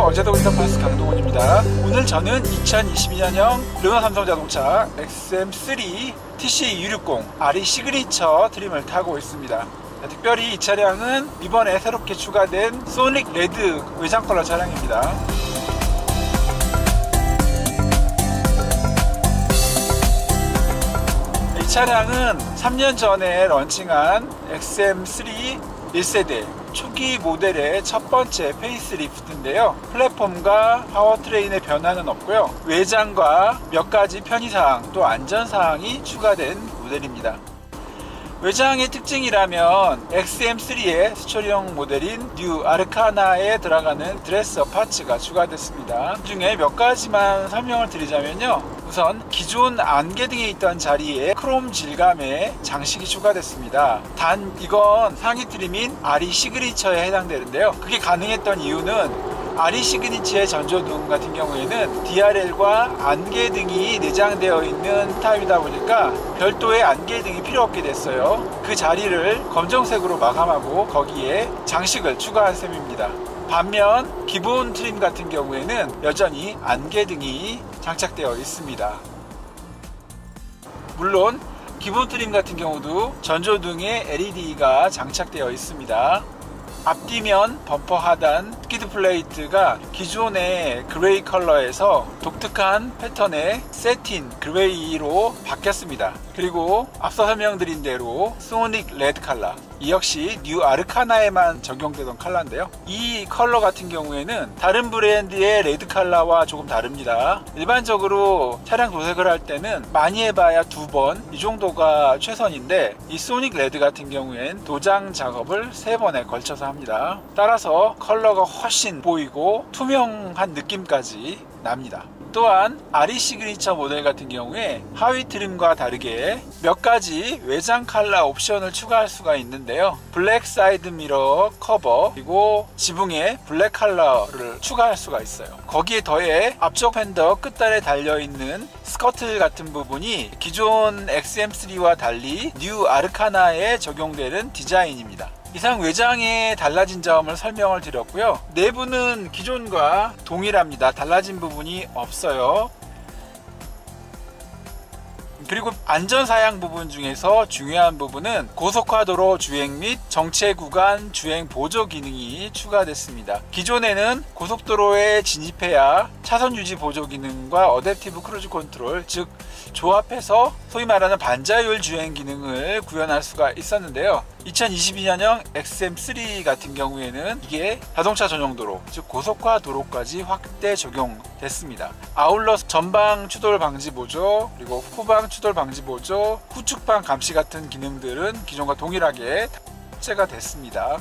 어제도 인터파스 강동원입니다. 오늘 저는 2022년형 르노 삼성자동차 XM3 TC260 RE 시그니처 트림을 타고 있습니다. 특별히 이 차량은 이번에 새롭게 추가된 소닉 레드 외장 컬러 차량입니다. 이 차량은 3년 전에 런칭한 XM3 1세대 초기 모델의 첫 번째 페이스리프트인데요. 플랫폼과 파워트레인의 변화는 없고요. 외장과 몇 가지 편의사항 또 안전사항이 추가된 모델입니다. 외장의 특징이라면 XM3의 수출형 모델인 뉴 아르카나에 들어가는 드레스업 파츠가 추가됐습니다. 그 중에 몇 가지만 설명을 드리자면요. 우선 기존 안개등에 있던 자리에 크롬 질감의 장식이 추가됐습니다. 단 이건 상위 트림인 RE 시그니처에 해당되는데요. 그게 가능했던 이유는 RE 시그니처의 전조등 같은 경우에는 DRL과 안개등이 내장되어 있는 타입이다 보니까 별도의 안개등이 필요 없게 됐어요. 그 자리를 검정색으로 마감하고 거기에 장식을 추가한 셈입니다. 반면 기본 트림 같은 경우에는 여전히 안개등이 장착되어 있습니다. 물론 기본 트림 같은 경우도 전조등에 LED가 장착되어 있습니다. 앞뒤면 범퍼 하단 스키드 플레이트가 기존의 그레이 컬러에서 독특한 패턴의 세틴 그레이로 바뀌었습니다. 그리고 앞서 설명드린 대로 소닉 레드 컬러, 이 역시 뉴 아르카나에만 적용되던 컬러인데요. 이 컬러 같은 경우에는 다른 브랜드의 레드 컬러와 조금 다릅니다. 일반적으로 차량 도색을 할 때는 많이 해봐야 2번 이 정도가 최선인데, 이 소닉 레드 같은 경우엔 도장 작업을 3번에 걸쳐서 합니다. 따라서 컬러가 훨씬 보이고 투명한 느낌까지 납니다. 또한 RE 시그니처 모델 같은 경우에 하위 트림과 다르게 몇 가지 외장 컬러 옵션을 추가할 수가 있는데요. 블랙 사이드 미러 커버, 그리고 지붕에 블랙 컬러를 추가할 수가 있어요. 거기에 더해 앞쪽 팬더 끝단에 달려있는 스커틀 같은 부분이 기존 XM3와 달리 뉴 아르카나에 적용되는 디자인입니다. 이상 외장에 달라진 점을 설명을 드렸고요. 내부는 기존과 동일합니다. 달라진 부분이 없어요. 그리고 안전사양 부분 중에서 중요한 부분은 고속화도로 주행 및 정체 구간 주행 보조 기능이 추가됐습니다. 기존에는 고속도로에 진입해야 차선 유지 보조 기능과 어댑티브 크루즈 컨트롤, 즉 조합해서 소위 말하는 반자율 주행 기능을 구현할 수가 있었는데요. 2022년형 XM3 같은 경우에는 이게 자동차 전용도로, 즉 고속화 도로까지 확대 적용됐습니다. 아울러 전방 추돌 방지 보조, 그리고 후방 추돌 방지 보조, 후측방 감시 같은 기능들은 기존과 동일하게 탑재가 됐습니다.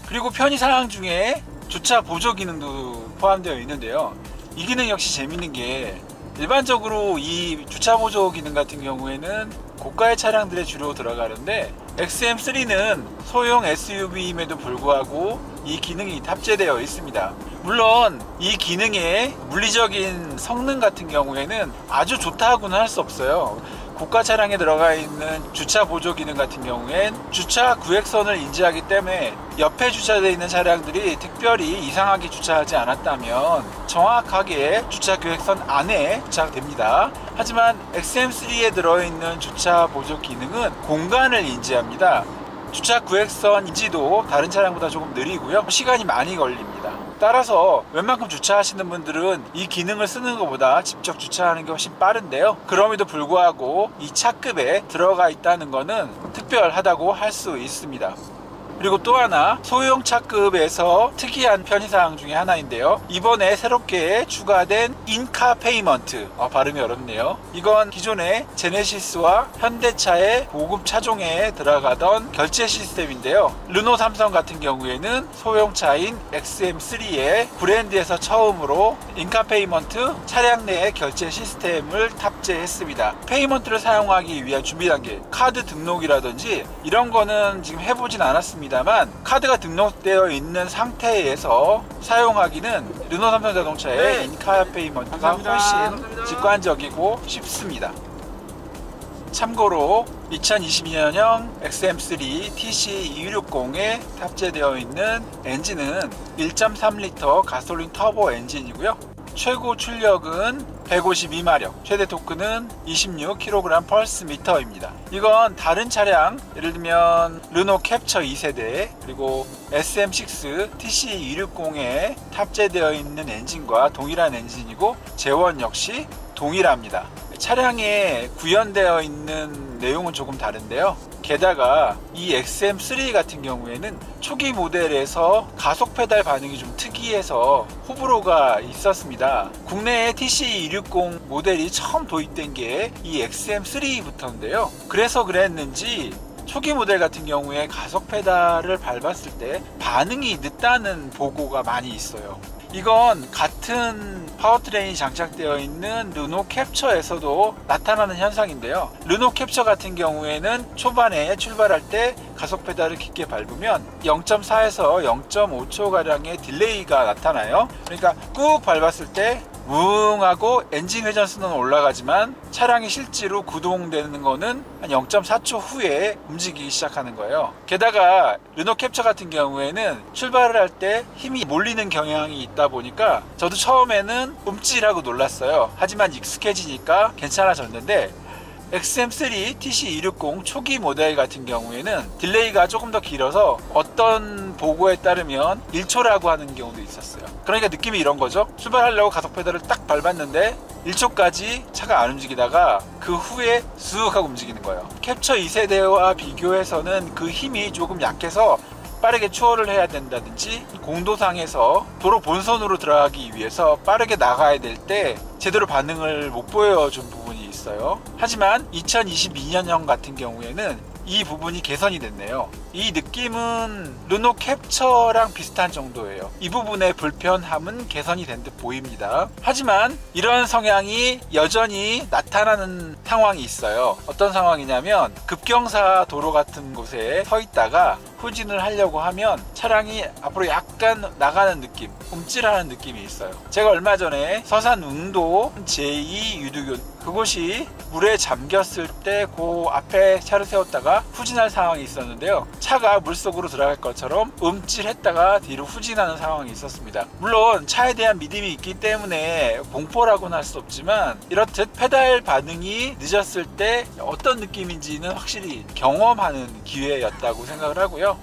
그리고 편의사항 중에 주차 보조 기능도 포함되어 있는데요. 이 기능 역시 재밌는 게, 일반적으로 이 주차 보조 기능 같은 경우에는 고가의 차량들에 주로 들어가는데, XM3는 소형 SUV임에도 불구하고 이 기능이 탑재되어 있습니다. 물론 이 기능의 물리적인 성능 같은 경우에는 아주 좋다고는 할 수 없어요. 고가 차량에 들어가 있는 주차 보조 기능 같은 경우엔 주차 구획선을 인지하기 때문에 옆에 주차되어 있는 차량들이 특별히 이상하게 주차하지 않았다면 정확하게 주차 구획선 안에 주차됩니다. 하지만 XM3에 들어있는 주차 보조 기능은 공간을 인지합니다. 주차 구획선 인지도 다른 차량보다 조금 느리고요. 시간이 많이 걸립니다. 따라서 웬만큼 주차하시는 분들은 이 기능을 쓰는 것보다 직접 주차하는 게 훨씬 빠른데요. 그럼에도 불구하고 이 차급에 들어가 있다는 것은 특별하다고 할 수 있습니다. 그리고 또 하나, 소형 차급에서 특이한 편의사항 중에 하나인데요. 이번에 새롭게 추가된 인카 페이먼트, 발음이 어렵네요. 이건 기존의 제네시스와 현대차의 고급 차종에 들어가던 결제 시스템인데요. 르노 삼성 같은 경우에는 소형차인 XM3의 브랜드에서 처음으로 인카 페이먼트 차량 내 결제 시스템을 탑재했습니다. 페이먼트를 사용하기 위한 준비 단계, 카드 등록이라든지 이런 거는 지금 해보진 않았습니다. 다만 카드가 등록되어 있는 상태에서 사용하기는 르노 삼성 자동차의 인카 페이먼트가 훨씬 직관적이고 쉽습니다. 참고로 2022년형 XM3 TC260에 탑재되어 있는 엔진은 1.3L 가솔린 터보 엔진이고요. 최고 출력은 152마력, 최대 토크는 26kg 펄스 미터입니다. 이건 다른 차량, 예를 들면 르노 캡처 2세대 그리고 SM6 TC260에 탑재되어 있는 엔진과 동일한 엔진이고 제원 역시 동일합니다. 차량에 구현되어 있는 내용은 조금 다른데요. 게다가 이 XM3 같은 경우에는 초기 모델에서 가속 페달 반응이 좀 특이해서 호불호가 있었습니다. 국내에 TC260 모델이 처음 도입된 게 이 XM3부터인데요. 그래서 그랬는지 초기 모델 같은 경우에 가속 페달을 밟았을 때 반응이 늦다는 보고가 많이 있어요. 이건 같은 파워트레인이 장착되어 있는 르노 캡처에서도 나타나는 현상인데요. 르노 캡처 같은 경우에는 초반에 출발할 때 가속 페달을 깊게 밟으면 0.4에서 0.5초 가량의 딜레이가 나타나요. 그러니까 꾹 밟았을 때 웅 하고 엔진 회전수는 올라가지만 차량이 실제로 구동되는 거는 한 0.4초 후에 움직이기 시작하는 거예요. 게다가 르노 캡처 같은 경우에는 출발을 할 때 힘이 몰리는 경향이 있다 보니까 저도 처음에는 움찔하고 놀랐어요. 하지만 익숙해지니까 괜찮아졌는데 XM3 TC260 초기 모델 같은 경우에는 딜레이가 조금 더 길어서 어떤 보고에 따르면 1초라고 하는 경우도 있었어요. 그러니까 느낌이 이런 거죠. 출발하려고 가속 페달을 딱 밟았는데 1초까지 차가 안 움직이다가 그 후에 쑥 하고 움직이는 거예요. 캡처 2세대와 비교해서는 그 힘이 조금 약해서 빠르게 추월을 해야 된다든지 공도상에서 도로 본선으로 들어가기 위해서 빠르게 나가야 될 때 제대로 반응을 못 보여준 부분이 있어요. 하지만 2022년형 같은 경우에는 이 부분이 개선이 됐네요. 이 느낌은 르노 캡처랑 비슷한 정도예요. 이 부분의 불편함은 개선이 된 듯 보입니다. 하지만 이런 성향이 여전히 나타나는 상황이 있어요. 어떤 상황이냐면 급경사 도로 같은 곳에 서 있다가 후진을 하려고 하면 차량이 앞으로 약간 나가는 느낌, 움찔하는 느낌이 있어요. 제가 얼마 전에 서산 웅도 제2 유도교 그곳이 물에 잠겼을 때 그 앞에 차를 세웠다가 후진할 상황이 있었는데요. 차가 물속으로 들어갈 것처럼 움찔했다가 뒤로 후진하는 상황이 있었습니다. 물론 차에 대한 믿음이 있기 때문에 공포라고는 할 수 없지만 이렇듯 페달 반응이 늦었을 때 어떤 느낌인지는 확실히 경험하는 기회였다고 생각을 하고요.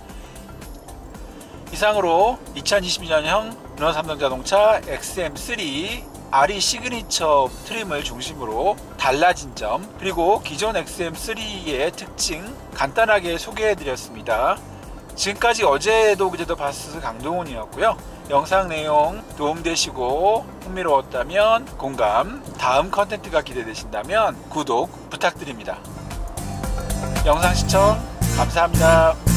이상으로 2022년형 르노 삼성자동차 XM3 RE 시그니처 트림을 중심으로 달라진 점 그리고 기존 XM3의 특징 간단하게 소개해드렸습니다. 지금까지 어제도 그제도 바스 강동훈이었고요. 영상 내용 도움되시고 흥미로웠다면 공감, 다음 컨텐츠가 기대되신다면 구독 부탁드립니다. 영상 시청 감사합니다.